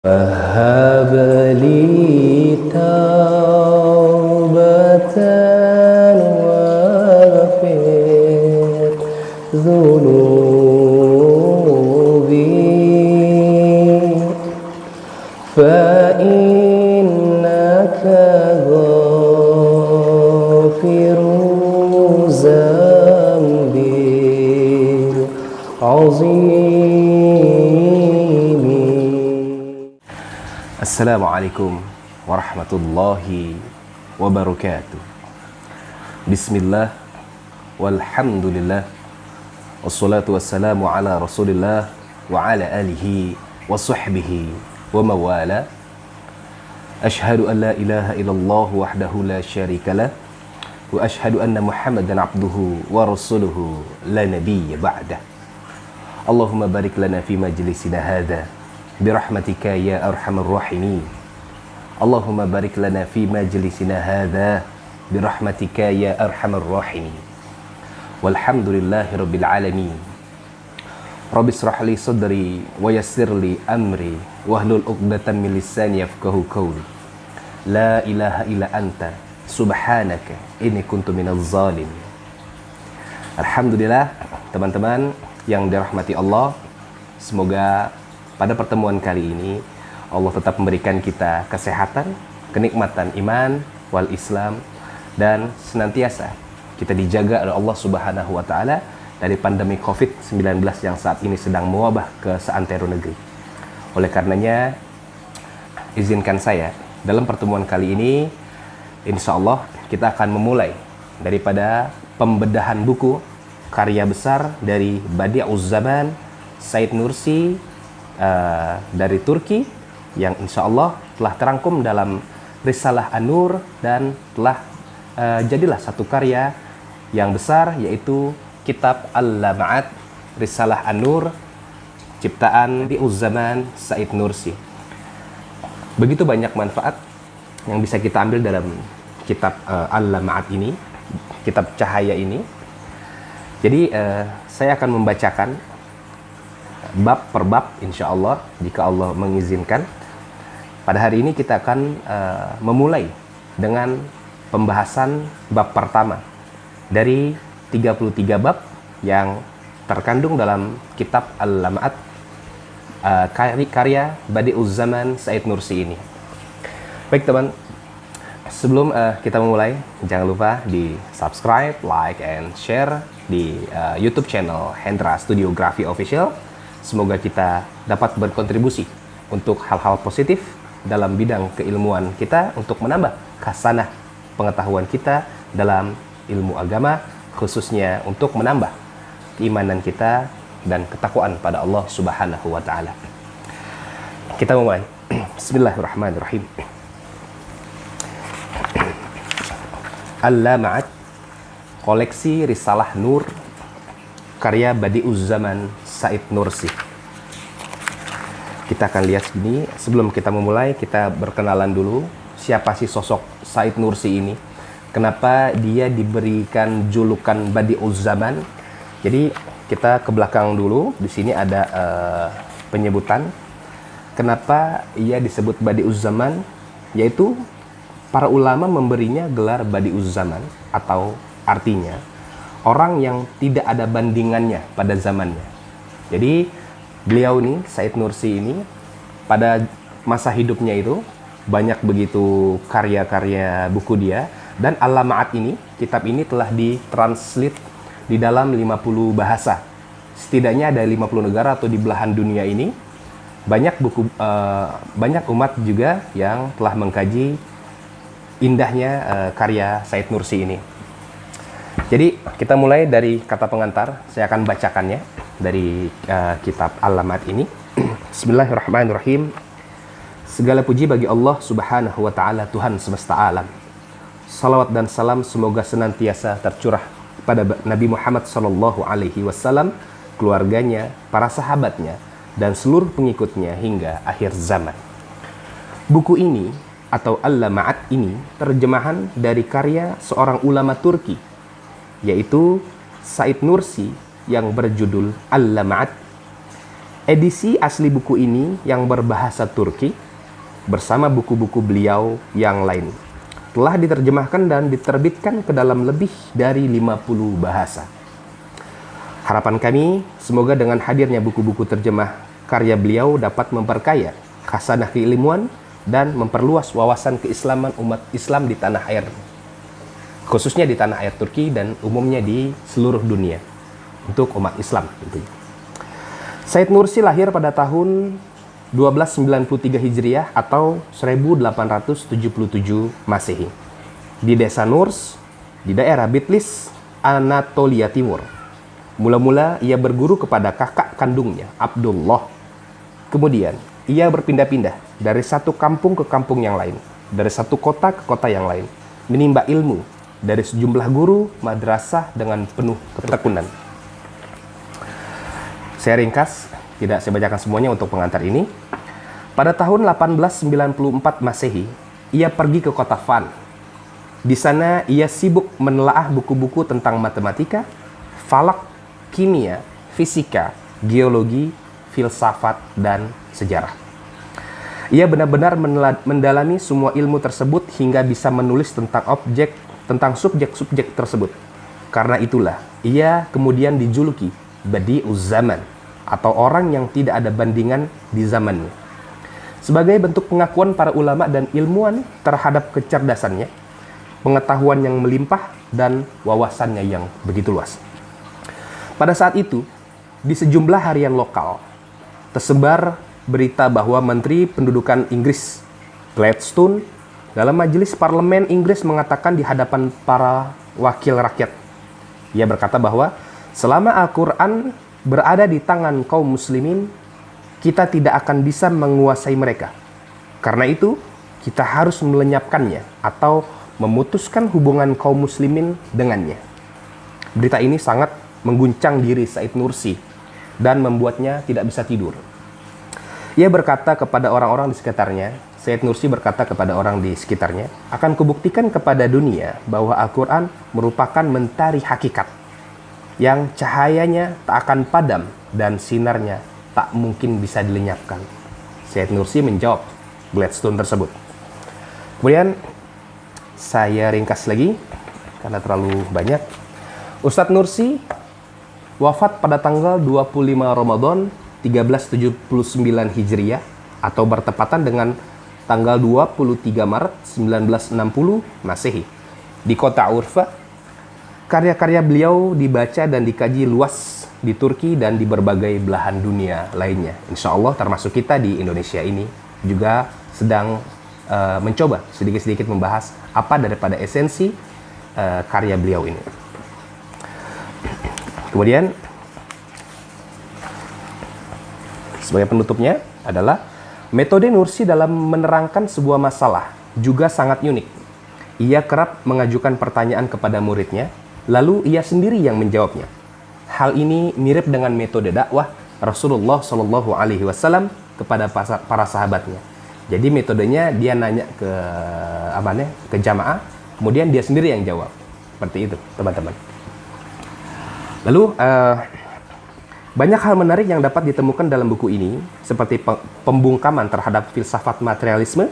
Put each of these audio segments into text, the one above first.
وهب لي توبة واغفر ذنوبي فإنك غافر ذنبي العظيم. Assalamualaikum warahmatullahi wabarakatuh. Bismillah, walhamdulillah, wassalatu wassalamu ala rasulillah wa ala alihi wa sahbihi wa mawala. Ashhadu an la ilaha illallah wahdahu la syarikalah wa ashhadu anna muhammadan abduhu wa rasuluhu la nabiyya ba'dah. Allahumma barik lana fi majlisina hadha birahmatika ya arhamar rahimin. Allahumma barik lana fi majlisina hadha birahmatika ya arhamar rahimin. Walhamdulillahi rabbil alamin. Rabbi israh li sadri wa yassir li amri wahlul 'uqdatam min lisani yafqahu qawli. La ilaha illa anta subhanaka inni kuntu minaz zalimin. Alhamdulillah, teman-teman yang dirahmati Allah, semoga pada pertemuan kali ini Allah tetap memberikan kita kesehatan, kenikmatan iman wal Islam, dan senantiasa kita dijaga oleh Allah Subhanahu wa taala dari pandemi Covid-19 yang saat ini sedang mewabah ke seantero negeri. Oleh karenanya, izinkan saya dalam pertemuan kali ini insya Allah kita akan memulai daripada pembedahan buku karya besar dari Badi'uz Zaman Said Nursi dari Turki yang insya Allah telah terangkum dalam Risalah An-Nur dan telah jadilah satu karya yang besar, yaitu kitab Al-Lama'at Risalah An-Nur ciptaan Badi'uz Zaman Said Nursi. Begitu banyak manfaat yang bisa kita ambil dalam kitab Al-Lama'at ini, kitab cahaya ini. Jadi saya akan membacakan bab per bab insya Allah jika Allah mengizinkan. Pada hari ini kita akan memulai dengan pembahasan bab pertama dari 33 bab yang terkandung dalam kitab Al-Lama'at karya Badi'uz Zaman Said Nursi ini. Baik teman, sebelum kita memulai, jangan lupa di subscribe, like, and share di YouTube channel Hendra Studiografi Official. Semoga kita dapat berkontribusi untuk hal-hal positif dalam bidang keilmuan kita untuk menambah khasanah pengetahuan kita dalam ilmu agama, khususnya untuk menambah keimanan kita dan ketakwaan pada Allah Subhanahu wa taala. Kita mulai. Bismillahirrahmanirrahim. Al-Lama'at, koleksi Risalah Nur karya Badi'uz Zaman Said Nursi. Kita akan lihat sini. Sebelum kita memulai, kita berkenalan dulu. Siapa sih sosok Said Nursi ini? Kenapa dia diberikan julukan Badi'uz Zaman? Jadi kita ke belakang dulu. Di sini ada penyebutan kenapa ia disebut Badi'uz Zaman, yaitu para ulama memberinya gelar Badi'uz Zaman, atau artinya orang yang tidak ada bandingannya pada zamannya. Jadi beliau ini, Said Nursi ini, pada masa hidupnya itu banyak begitu karya-karya buku dia. Dan Al-Lama'at ini, kitab ini telah ditranslate di dalam 50 bahasa. Setidaknya ada 50 negara atau di belahan dunia ini. Banyak umat juga yang telah mengkaji indahnya karya Said Nursi ini. Jadi kita mulai dari kata pengantar. Saya akan bacakannya dari kitab Al-Lama'at ini. Bismillahirrahmanirrahim. Segala puji bagi Allah Subhanahu wa taala, Tuhan semesta alam. Salawat dan salam semoga senantiasa tercurah pada Nabi Muhammad sallallahu alaihi wasallam, keluarganya, para sahabatnya, dan seluruh pengikutnya hingga akhir zaman. Buku ini atau Al-Lama'at ini terjemahan dari karya seorang ulama Turki, yaitu Said Nursi, yang berjudul Al-Lama'at. Edisi asli buku ini yang berbahasa Turki bersama buku-buku beliau yang lain telah diterjemahkan dan diterbitkan ke dalam lebih dari 50 bahasa. Harapan kami, semoga dengan hadirnya buku-buku terjemah karya beliau dapat memperkaya khasanah keilmuan dan memperluas wawasan keislaman umat Islam di tanah air, khususnya di tanah air Turki dan umumnya di seluruh dunia untuk umat Islam tentunya. Said Nursi lahir pada tahun 1293 Hijriah atau 1877 Masehi di desa Nurs di daerah Bitlis, Anatolia Timur. Mula-mula ia berguru kepada kakak kandungnya, Abdullah. Kemudian ia berpindah-pindah dari satu kampung ke kampung yang lain, dari satu kota ke kota yang lain, menimba ilmu dari sejumlah guru madrasah dengan penuh ketekunan. Saya ringkas, tidak saya bacakan semuanya untuk pengantar ini. Pada tahun 1894 Masehi, ia pergi ke kota Van. Di sana ia sibuk menelaah buku-buku tentang matematika, falak, kimia, fisika, geologi, filsafat, dan sejarah. Ia benar-benar mendalami semua ilmu tersebut hingga bisa menulis tentang subjek-subjek tersebut. Karena itulah, ia kemudian dijuluki Badi'uz Zaman, atau orang yang tidak ada bandingan di zamannya. Sebagai bentuk pengakuan para ulama dan ilmuwan terhadap kecerdasannya, pengetahuan yang melimpah, dan wawasannya yang begitu luas. Pada saat itu, di sejumlah harian lokal, tersebar berita bahwa Menteri Pendudukan Inggris, Gladstone, dalam majelis parlemen Inggris mengatakan di hadapan para wakil rakyat. Ia berkata bahwa selama Al-Quran berada di tangan kaum muslimin, kita tidak akan bisa menguasai mereka. Karena itu, kita harus melenyapkannya atau memutuskan hubungan kaum muslimin dengannya. Berita ini sangat mengguncang diri Said Nursi dan membuatnya tidak bisa tidur. Ia berkata kepada orang-orang di sekitarnya, Said Nursi berkata kepada orang di sekitarnya, akan kubuktikan kepada dunia bahwa Al-Quran merupakan mentari hakikat yang cahayanya tak akan padam dan sinarnya tak mungkin bisa dilenyapkan. Said Nursi menjawab Gladstone tersebut. Kemudian saya ringkas lagi karena terlalu banyak. Ustadz Nursi wafat pada tanggal 25 Ramadan 1379 Hijriah atau bertepatan dengan tanggal 23 Maret 1960 Masehi di kota Urfa. Karya-karya beliau dibaca dan dikaji luas di Turki dan di berbagai belahan dunia lainnya. Insya Allah termasuk kita di Indonesia ini juga sedang mencoba sedikit-sedikit membahas apa daripada esensi karya beliau ini. Kemudian sebagai penutupnya adalah metode Nursi dalam menerangkan sebuah masalah juga sangat unik. Ia kerap mengajukan pertanyaan kepada muridnya, lalu ia sendiri yang menjawabnya. Hal ini mirip dengan metode dakwah Rasulullah Shallallahu Alaihi Wasallam kepada para sahabatnya. Jadi metodenya dia nanya ke jamaah, kemudian dia sendiri yang jawab. Seperti itu, teman-teman. Lalu banyak hal menarik yang dapat ditemukan dalam buku ini, seperti pembungkaman terhadap filsafat materialisme,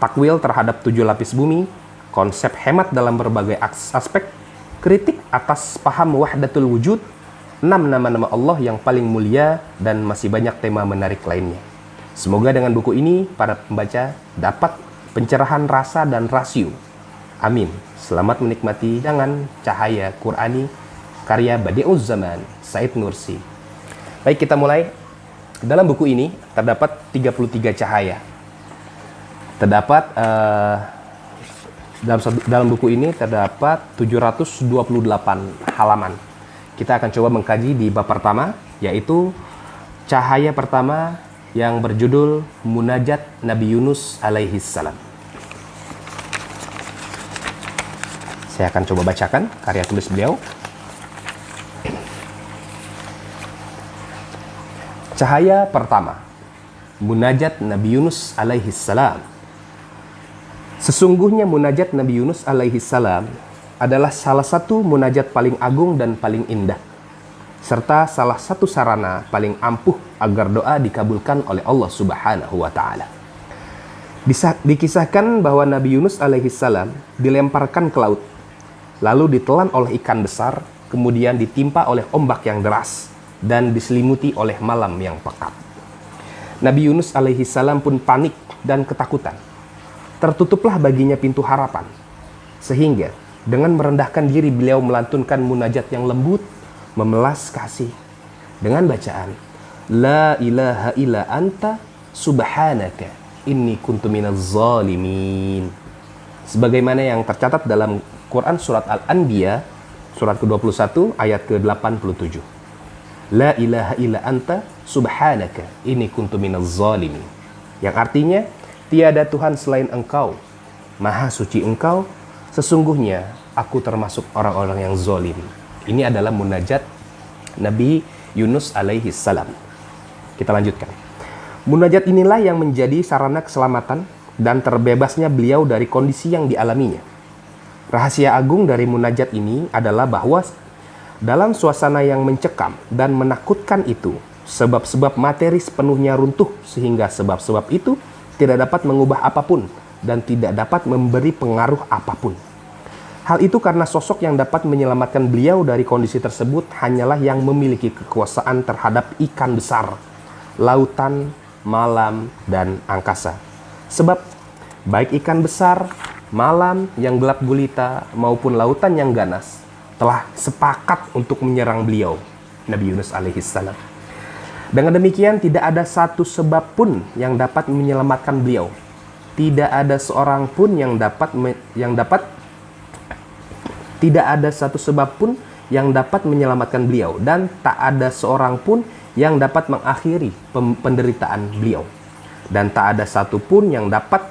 takwil terhadap 7 lapis bumi, konsep hemat dalam berbagai aspek, kritik atas paham wahdatul wujud, 6 nama-nama Allah yang paling mulia, dan masih banyak tema menarik lainnya. Semoga dengan buku ini, para pembaca dapat pencerahan rasa dan rasio. Amin. Selamat menikmati dengan cahaya Qur'ani, karya Badi'uz Zaman, Said Nursi. Baik, kita mulai. Dalam buku ini terdapat 33 cahaya. Terdapat dalam buku ini terdapat 728 halaman. Kita akan coba mengkaji di bab pertama, yaitu cahaya pertama yang berjudul Munajat Nabi Yunus alaihi salam. Saya akan coba bacakan karya tulis beliau. Cahaya pertama, Munajat Nabi Yunus alaihi salam. Sesungguhnya munajat Nabi Yunus alaihi salam adalah salah satu munajat paling agung dan paling indah. serta salah satu sarana paling ampuh agar doa dikabulkan oleh Allah Subhanahu wa taala. Dikisahkan bahwa Nabi Yunus alaihissalam dilemparkan ke laut, lalu ditelan oleh ikan besar, kemudian ditimpa oleh ombak yang deras, dan diselimuti oleh malam yang pekat. Nabi Yunus alaihissalam pun panik dan ketakutan. Tertutuplah baginya pintu harapan, sehingga dengan merendahkan diri beliau melantunkan munajat yang lembut, memelas kasih dengan bacaan La ilaha illa anta subhanaka inni kuntu minaz zalimin, sebagaimana yang tercatat dalam Quran surat Al-Anbiya surat ke-21 ayat ke-87. La ilaha illa anta subhanaka inni kuntu minaz zalimin, yang artinya tiada Tuhan selain Engkau, Maha suci Engkau, sesungguhnya aku termasuk orang-orang yang zalim. Ini adalah munajat Nabi Yunus alaihi salam. Kita lanjutkan. Munajat inilah yang menjadi sarana keselamatan dan terbebasnya beliau dari kondisi yang dialaminya. Rahasia agung dari munajat ini adalah bahwa dalam suasana yang mencekam dan menakutkan itu, sebab-sebab materi sepenuhnya runtuh sehingga sebab-sebab itu tidak dapat mengubah apapun dan tidak dapat memberi pengaruh apapun. Hal itu karena sosok yang dapat menyelamatkan beliau dari kondisi tersebut hanyalah yang memiliki kekuasaan terhadap ikan besar, lautan, malam, dan angkasa. Sebab baik ikan besar, malam yang gelap gulita, maupun lautan yang ganas telah sepakat untuk menyerang beliau, Nabi Yunus alaihissalam. Dengan demikian tidak ada satu sebab pun yang dapat menyelamatkan beliau. Tidak ada seorang pun tidak ada satu sebab pun yang dapat menyelamatkan beliau, dan tak ada seorang pun yang dapat mengakhiri penderitaan beliau, dan tak ada satu pun yang dapat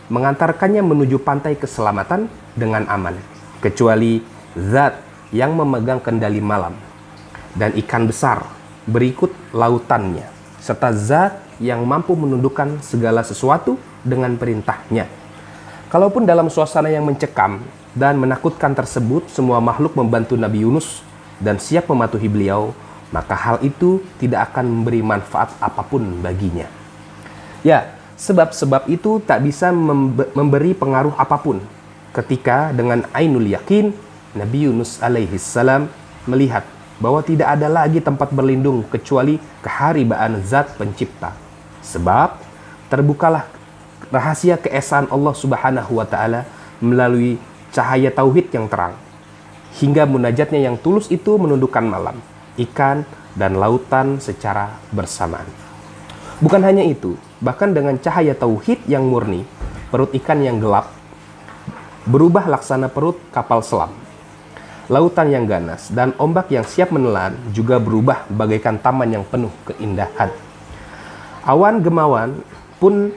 mengantarkannya menuju pantai keselamatan dengan aman, kecuali Zat yang memegang kendali malam dan ikan besar berikut lautannya, serta Zat yang mampu menundukkan segala sesuatu dengan perintahnya. Kalaupun dalam suasana yang mencekam dan menakutkan tersebut semua makhluk membantu Nabi Yunus dan siap mematuhi beliau, maka hal itu tidak akan memberi manfaat apapun baginya. Ya, sebab-sebab itu tak bisa memberi pengaruh apapun ketika dengan ainul yakin Nabi Yunus alaihissalam melihat bahwa tidak ada lagi tempat berlindung kecuali keharibaan Zat Pencipta. Sebab terbukalah rahasia keesaan Allah Subhanahu wa taala melalui cahaya tauhid yang terang. Hingga munajatnya yang tulus itu menundukkan malam, ikan, dan lautan secara bersamaan. Bukan hanya itu, bahkan dengan cahaya tauhid yang murni, perut ikan yang gelap berubah laksana perut kapal selam. Lautan yang ganas dan ombak yang siap menelan juga berubah bagaikan taman yang penuh keindahan. Awan gemawan pun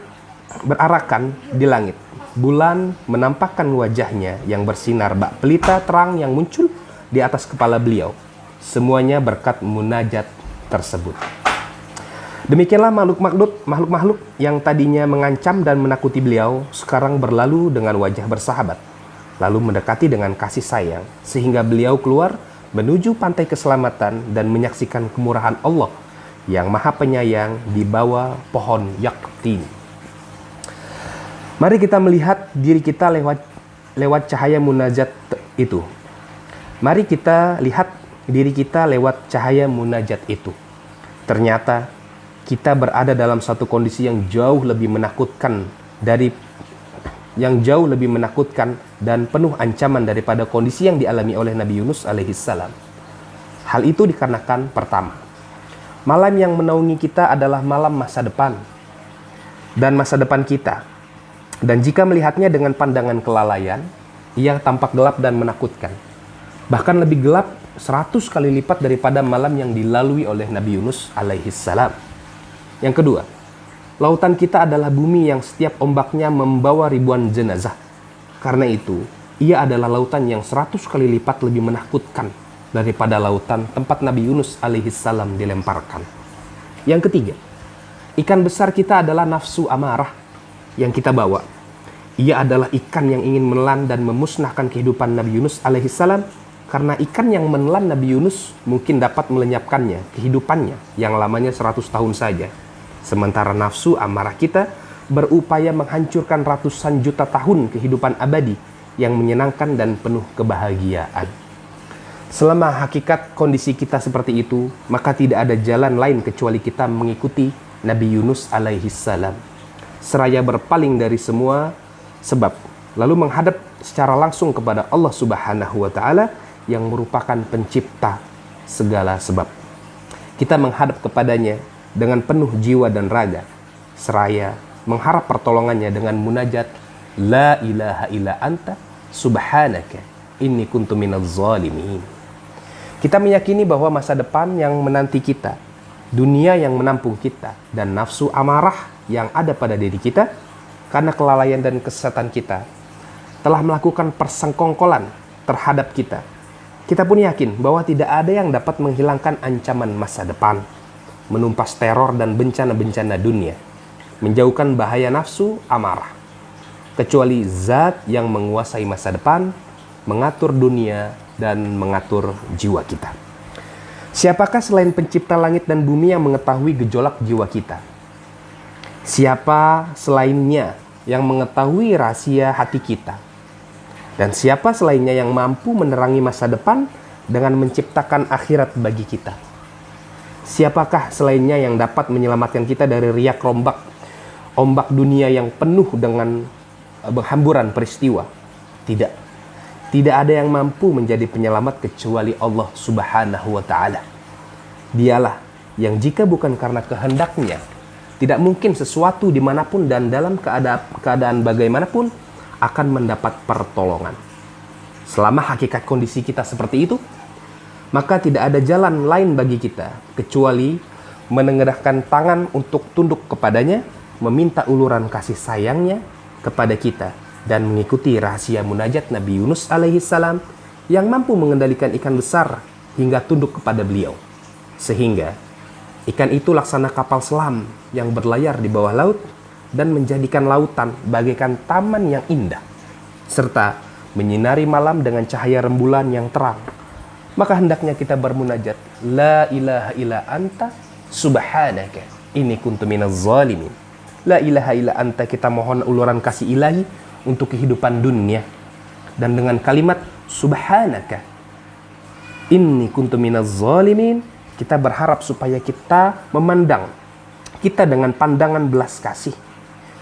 berarakan di langit. Bulan menampakkan wajahnya yang bersinar bak pelita terang yang muncul di atas kepala beliau. Semuanya berkat munajat tersebut. Demikianlah makhluk-makhluk yang tadinya mengancam dan menakuti beliau sekarang berlalu dengan wajah bersahabat, lalu mendekati dengan kasih sayang, sehingga beliau keluar menuju pantai keselamatan dan menyaksikan kemurahan Allah yang maha penyayang di bawah pohon yaktin. Mari kita melihat diri kita lewat cahaya munajat itu. Mari kita lihat diri kita lewat cahaya munajat itu. Ternyata kita berada dalam satu kondisi yang jauh lebih menakutkan dan penuh ancaman daripada kondisi yang dialami oleh Nabi Yunus alaihissalam. Hal itu dikarenakan pertama, malam yang menaungi kita adalah malam masa depan dan masa depan kita. Dan jika melihatnya dengan pandangan kelalaian, ia tampak gelap dan menakutkan. Bahkan lebih gelap 100 kali lipat daripada malam yang dilalui oleh Nabi Yunus alaihissalam. Yang kedua, lautan kita adalah bumi yang setiap ombaknya membawa ribuan jenazah. Karena itu, ia adalah lautan yang 100 kali lipat lebih menakutkan daripada lautan tempat Nabi Yunus alaihissalam dilemparkan. Yang ketiga, ikan besar kita adalah nafsu amarah yang kita bawa. Ia adalah ikan yang ingin menelan dan memusnahkan kehidupan Nabi Yunus alaihissalam Karena ikan yang menelan Nabi Yunus mungkin dapat melenyapkannya, kehidupannya yang lamanya 100 tahun saja. Sementara nafsu amarah kita berupaya menghancurkan ratusan juta tahun kehidupan abadi yang menyenangkan dan penuh kebahagiaan. Selama hakikat kondisi kita seperti itu, maka tidak ada jalan lain kecuali kita mengikuti Nabi Yunus alaihi salam. Seraya berpaling dari semua sebab, lalu menghadap secara langsung kepada Allah Subhanahu wa Ta'ala yang merupakan pencipta segala sebab. Kita menghadap kepadanya dengan penuh jiwa dan raga, seraya mengharap pertolongannya dengan munajat La ilaha illa anta subhanaka inni kuntu minaz zalimin. Kita meyakini bahwa masa depan yang menanti kita, dunia yang menampung kita, dan nafsu amarah yang ada pada diri kita karena kelalaian dan kesesatan kita telah melakukan persengkongkolan terhadap kita. Kita pun yakin bahwa tidak ada yang dapat menghilangkan ancaman masa depan, menumpas teror dan bencana-bencana dunia, menjauhkan bahaya nafsu amarah, kecuali zat yang menguasai masa depan, mengatur dunia, dan mengatur jiwa kita. Siapakah selain pencipta langit dan bumi yang mengetahui gejolak jiwa kita? Siapa selainnya yang mengetahui rahasia hati kita? Dan siapa selainnya yang mampu menerangi masa depan dengan menciptakan akhirat bagi kita? Siapakah selainnya yang dapat menyelamatkan kita dari riak rombak, ombak dunia yang penuh dengan hamburan peristiwa? Tidak. Tidak ada yang mampu menjadi penyelamat kecuali Allah Subhanahu wa Ta'ala. Dialah yang jika bukan karena kehendaknya, tidak mungkin sesuatu dimanapun dan dalam keadaan bagaimanapun akan mendapat pertolongan. Selama hakikat kondisi kita seperti itu, maka tidak ada jalan lain bagi kita kecuali menengadahkan tangan untuk tunduk kepadanya, meminta uluran kasih sayangnya kepada kita, dan mengikuti rahasia munajat Nabi Yunus alaihi salam yang mampu mengendalikan ikan besar hingga tunduk kepada beliau. Sehingga ikan itu laksana kapal selam yang berlayar di bawah laut dan menjadikan lautan bagaikan taman yang indah, serta menyinari malam dengan cahaya rembulan yang terang. Maka hendaknya kita bermunajat, La ilaha illa anta subhanaka inni kuntu minaz zalimin. La ilaha illa anta, kita mohon uluran kasih ilahi untuk kehidupan dunia. Dan dengan kalimat subhanaka inni kuntu minaz zalimin, kita berharap supaya kita memandang kita dengan pandangan belas kasih,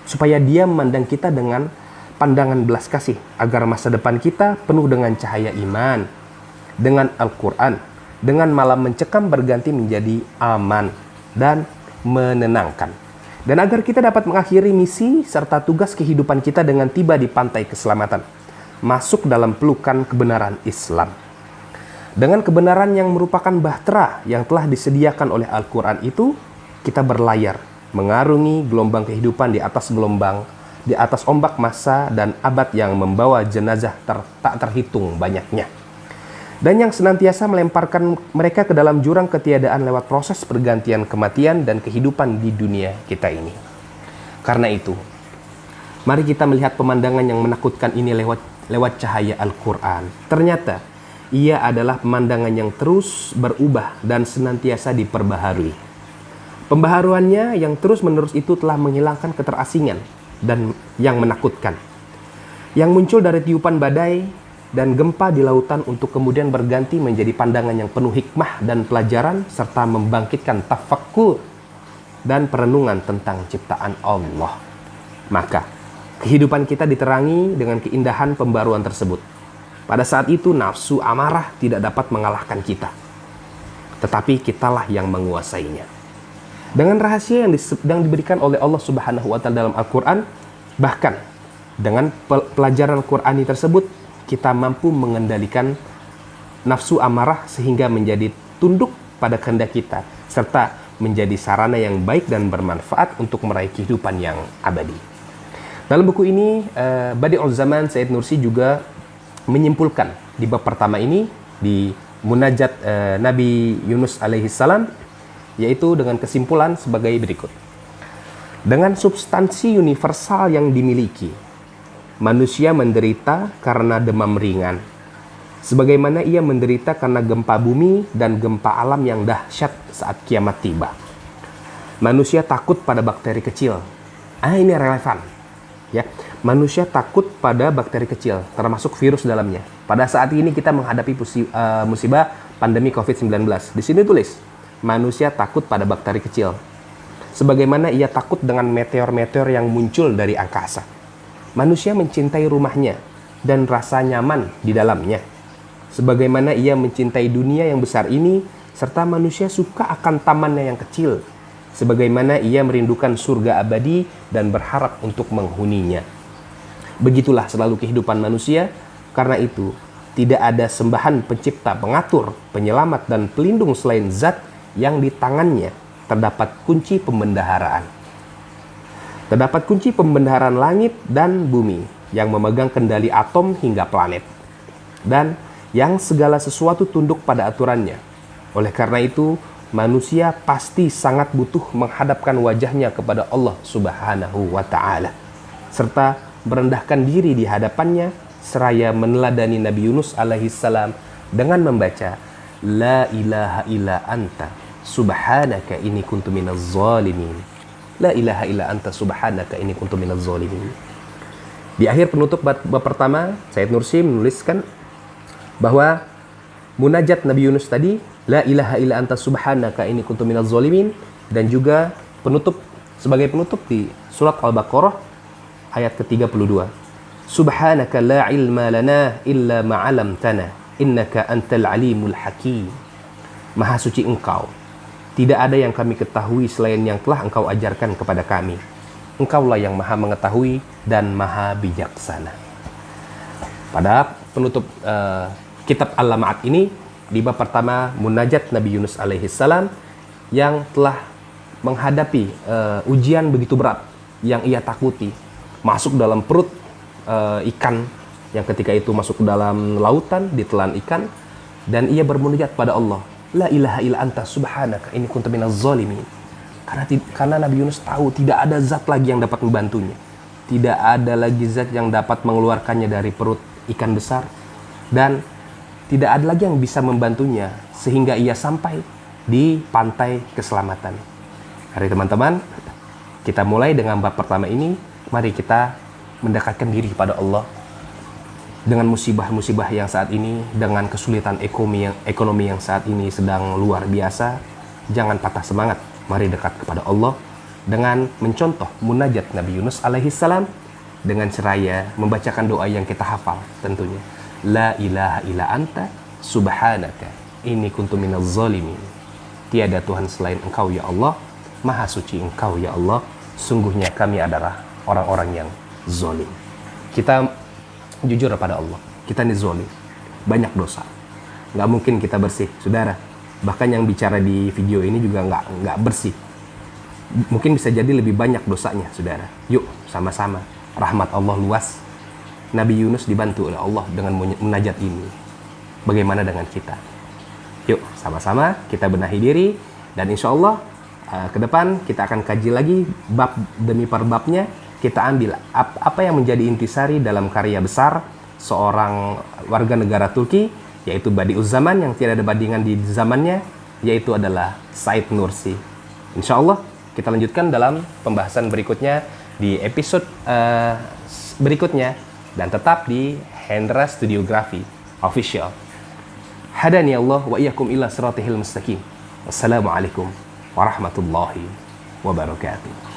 supaya dia memandang kita dengan pandangan belas kasih, agar masa depan kita penuh dengan cahaya iman, dengan Al-Quran, dengan malam mencekam berganti menjadi aman dan menenangkan. Dan agar kita dapat mengakhiri misi serta tugas kehidupan kita dengan tiba di pantai keselamatan, masuk dalam pelukan kebenaran Islam. Dengan kebenaran yang merupakan bahtera yang telah disediakan oleh Al-Quran itu, kita berlayar mengarungi gelombang kehidupan di atas ombak masa dan abad yang membawa jenazah tak terhitung banyaknya, dan yang senantiasa melemparkan mereka ke dalam jurang ketiadaan lewat proses pergantian kematian dan kehidupan di dunia kita ini. Karena itu, mari kita melihat pemandangan yang menakutkan ini lewat cahaya Al-Quran. Ternyata ia adalah pemandangan yang terus berubah dan senantiasa diperbaharui. Pembaharuannya yang terus-menerus itu telah menghilangkan keterasingan dan yang menakutkan, yang muncul dari tiupan badai dan gempa di lautan untuk kemudian berganti menjadi pandangan yang penuh hikmah dan pelajaran, serta membangkitkan tafakkur dan perenungan tentang ciptaan Allah. Maka kehidupan kita diterangi dengan keindahan pembaruan tersebut. Pada saat itu nafsu amarah tidak dapat mengalahkan kita, tetapi kitalah yang menguasainya. Dengan rahasia yang diberikan oleh Allah Subhanahu wa Ta'ala dalam Al-Quran, bahkan dengan pelajaran Al-Qurani tersebut, kita mampu mengendalikan nafsu amarah sehingga menjadi tunduk pada kehendak kita, serta menjadi sarana yang baik dan bermanfaat untuk meraih kehidupan yang abadi. Dalam buku ini, Badi'uz Zaman Said Nursi juga menyimpulkan di bab pertama ini, di munajat Nabi Yunus alaihi salam, yaitu dengan kesimpulan sebagai berikut. Dengan substansi universal yang dimiliki, manusia menderita karena demam ringan, sebagaimana ia menderita karena gempa bumi dan gempa alam yang dahsyat saat kiamat tiba. Manusia takut pada bakteri kecil. Ini relevan. Ya, manusia takut pada bakteri kecil, termasuk virus dalamnya. Pada saat ini kita menghadapi musibah pandemi COVID-19. Di sini tulis, manusia takut pada bakteri kecil. Sebagaimana ia takut dengan meteor-meteor yang muncul dari angkasa. Manusia mencintai rumahnya dan rasa nyaman di dalamnya. Sebagaimana ia mencintai dunia yang besar ini, serta manusia suka akan tamannya yang kecil. Sebagaimana ia merindukan surga abadi dan berharap untuk menghuninya. Begitulah selalu kehidupan manusia. Karena itu, tidak ada sembahan pencipta, pengatur, penyelamat, dan pelindung selain zat yang di tangannya terdapat kunci pembendaharaan. Terdapat kunci pembendaharaan langit dan bumi yang memegang kendali atom hingga planet. Dan yang segala sesuatu tunduk pada aturannya. Oleh karena itu, manusia pasti sangat butuh menghadapkan wajahnya kepada Allah Subhanahu wa Ta'ala, serta merendahkan diri di hadapannya, seraya meneladani Nabi Yunus alaihissalam dengan membaca La ilaha illa anta subhanaka inni kuntu minaz zalimin. La ilaha illa anta subhanaka inni kuntu minaz zalimin. Di akhir penutup bab pertama, Said Nursi menuliskan bahwa munajat Nabi Yunus tadi, La ilaha illa anta subhanaka inni kuntu minaz zalimin, dan juga sebagai penutup di surat Al-Baqarah ayat ke-32. Subhanaka la ilma lana illa ma'alamtana innaka antal alimul hakim. Maha suci Engkau, tidak ada yang kami ketahui selain yang telah Engkau ajarkan kepada kami. Engkaulah yang maha mengetahui dan maha bijaksana. Pada penutup kitab Al-Lam'at ini, di bab pertama munajat Nabi Yunus alaihissalam yang telah menghadapi ujian begitu berat yang ia takuti, masuk dalam perut ikan yang ketika itu masuk ke dalam lautan, ditelan ikan, dan ia bermunajat pada Allah, La ilaha illa anta subhanaka inni kuntu minaz zalimin. Karena Nabi Yunus tahu tidak ada zat lagi yang dapat membantunya. Tidak ada lagi zat yang dapat mengeluarkannya dari perut ikan besar, dan tidak ada lagi yang bisa membantunya sehingga ia sampai di pantai keselamatan. Hari teman-teman, kita mulai dengan bab pertama ini. Mari kita mendekatkan diri kepada Allah. Dengan musibah-musibah yang saat ini, dengan kesulitan ekonomi yang saat ini sedang luar biasa, jangan patah semangat. Mari dekat kepada Allah dengan mencontoh munajat Nabi Yunus alaihissalam, dengan seraya membacakan doa yang kita hafal tentunya. La ilaha illa anta subhanaka inni kuntu minaz zalimin. Tiada Tuhan selain Engkau ya Allah, maha suci Engkau ya Allah, sungguhnya kami adalah orang-orang yang zalim. Kita jujur pada Allah, kita ini zalim, banyak dosa, nggak mungkin kita bersih, saudara. Bahkan yang bicara di video ini juga nggak bersih, mungkin bisa jadi lebih banyak dosanya, saudara. Yuk sama-sama, rahmat Allah luas. Nabi Yunus dibantu oleh Allah dengan munajat ini. Bagaimana dengan kita? Yuk sama-sama kita benahi diri, dan insya Allah ke depan kita akan kaji lagi bab demi per babnya. Kita ambil apa yang menjadi intisari dalam karya besar seorang warga negara Turki, yaitu Badi'uz Zaman yang tidak ada bandingan di zamannya, yaitu adalah Said Nursi. Insya Allah kita lanjutkan dalam pembahasan berikutnya di episode berikutnya, dan tetap di Hendra Studiografi Official. Hadani Allah wa iyyakum ila siratihil mustaqim. Wassalamualaikum warahmatullahi wabarakatuh.